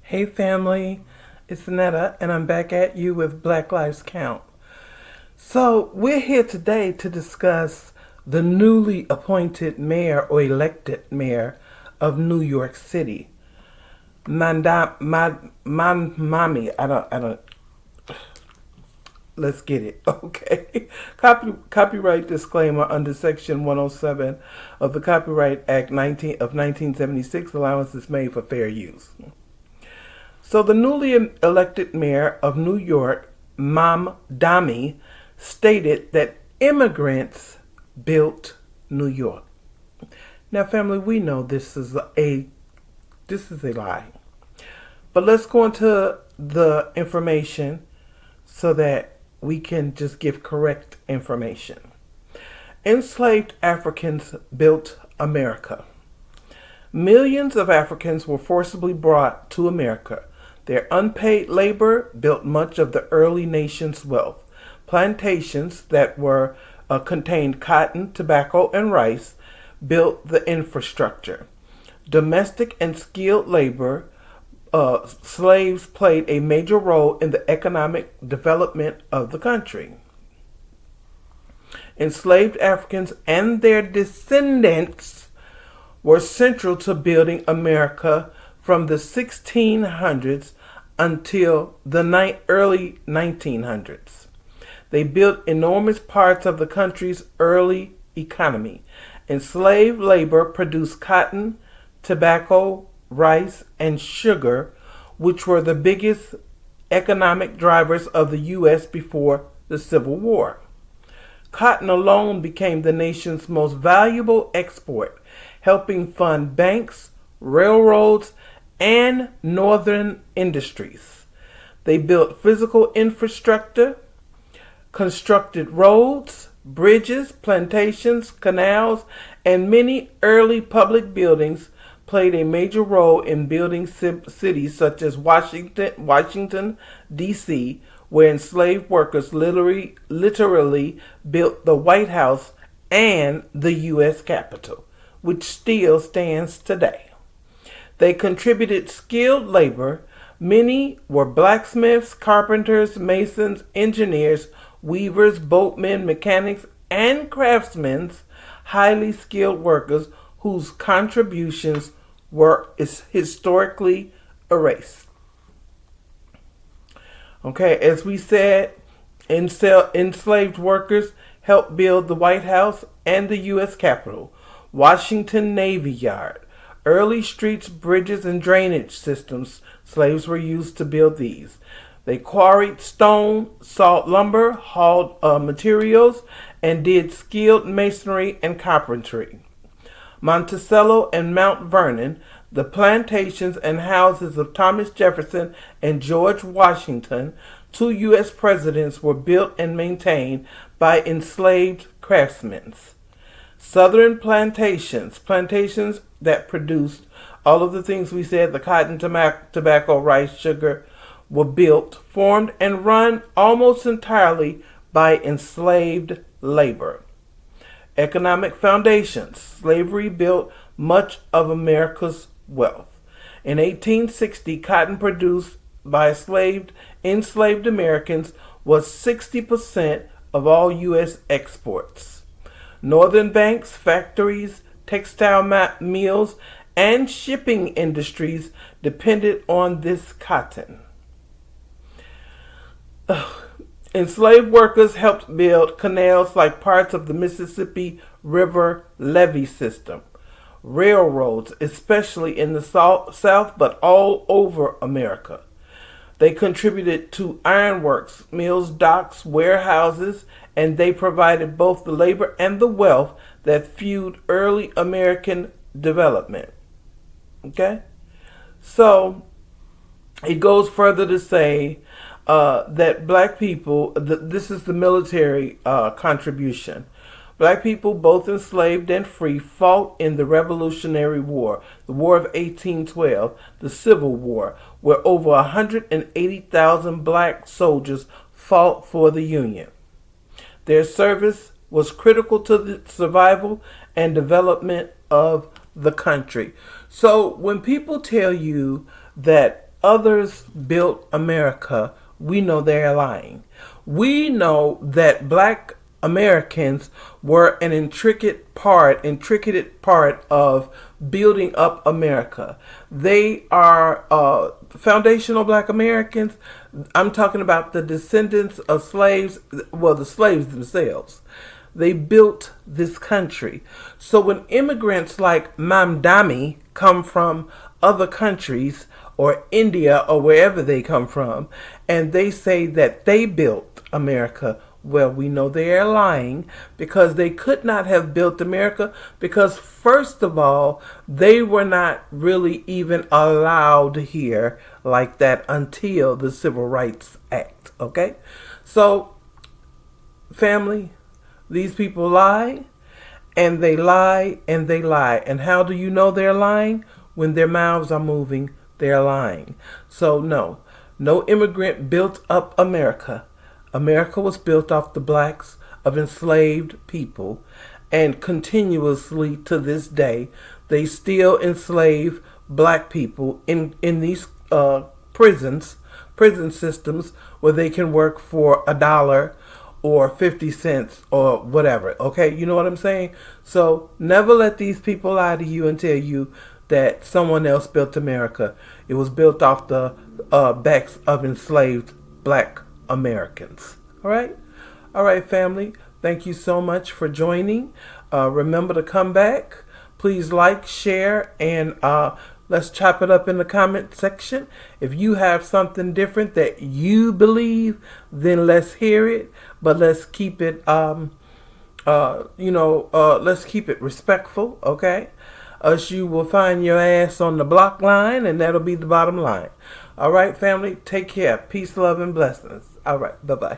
Hey family, it's Netta, and I'm back at you with Black Lives Count. So, we're here today to discuss the newly appointed mayor or elected mayor of New York City. Mommy, I don't, let's get it, okay? Copyright disclaimer under Section 107 of the Copyright Act 1976, allowance is made for fair use. So the newly elected mayor of New York, Dami, stated that immigrants built New York. Now, family, we know this is a lie. But let's go into the information so that we can just give correct information. Enslaved Africans built America. Millions of Africans were forcibly brought to America. Their unpaid labor built much of the early nation's wealth. Plantations that contained cotton, tobacco, and rice built the infrastructure. Domestic and skilled labor, slaves played a major role in the economic development of the country. Enslaved Africans and their descendants were central to building America from the 1600s until the early 1900s. They built enormous parts of the country's early economy. Enslaved labor produced cotton, tobacco, rice, and sugar, which were the biggest economic drivers of the U.S. before the Civil War. Cotton alone became the nation's most valuable export, helping fund banks, railroads, and northern industries. They built physical infrastructure, constructed roads, bridges, plantations, canals, and many early public buildings played a major role in building cities such as Washington, D.C., where enslaved workers literally built the White House and the U.S. Capitol, which still stands today. They contributed skilled labor. Many were blacksmiths, carpenters, masons, engineers, weavers, boatmen, mechanics, and craftsmen, highly skilled workers whose contributions were historically erased. Okay, as we said, enslaved workers helped build the White House and the U.S. Capitol, Washington Navy Yard, early streets, bridges, and drainage systems. Slaves were used to build these. They quarried stone, sawed lumber, hauled materials, and did skilled masonry and carpentry. Monticello and Mount Vernon, the plantations and houses of Thomas Jefferson and George Washington, two U.S. presidents, were built and maintained by enslaved craftsmen. Southern plantations that produced all of the things we said, the cotton, tobacco, rice, sugar, were built, formed, and run almost entirely by enslaved labor. Economic foundations. Slavery built much of America's wealth. In 1860, cotton produced by enslaved Americans was 60% of all U.S. exports. Northern banks, factories, textile mills, and shipping industries depended on this cotton. Enslaved workers helped build canals like parts of the Mississippi River levee system, railroads, especially in the South, but all over America. They contributed to ironworks, mills, docks, warehouses, and they provided both the labor and the wealth that fueled early American development. Okay? So, it goes further to say that black people, this is the military contribution. Black people, both enslaved and free, fought in the Revolutionary War, the War of 1812, the Civil War, where over 180,000 black soldiers fought for the Union. Their service was critical to the survival and development of the country. So when people tell you that others built America, we know they're lying. We know that black Americans were an intricate part of building up America. They are foundational black Americans. I'm talking about the descendants of slaves, well, the slaves themselves. They built this country. So when immigrants like Mamdani come from other countries or India or wherever they come from, and they say that they built America, well, we know they are lying, because they could not have built America, because first of all, they were not really even allowed here like that until the Civil Rights Act, okay? So, family, these people lie, and they lie, and they lie. And how do you know they're lying? When their mouths are moving, they're lying. So no immigrant built up America. America was built off the blacks of enslaved people, and continuously to this day, they still enslave black people in these prison systems where they can work for $1 or 50 cents or whatever. Okay, you know what I'm saying? So never let these people lie to you and tell you that someone else built America. It was built off the backs of enslaved black Americans. All right, family. Thank you so much for joining. Remember to come back. Please like, share, and let's chop it up in the comment section. If you have something different that you believe, then let's hear it. But let's keep it, let's keep it respectful, okay? Else you will find your ass on the block line, and that'll be the bottom line. All right, family, take care. Peace, love, and blessings. All right, bye-bye.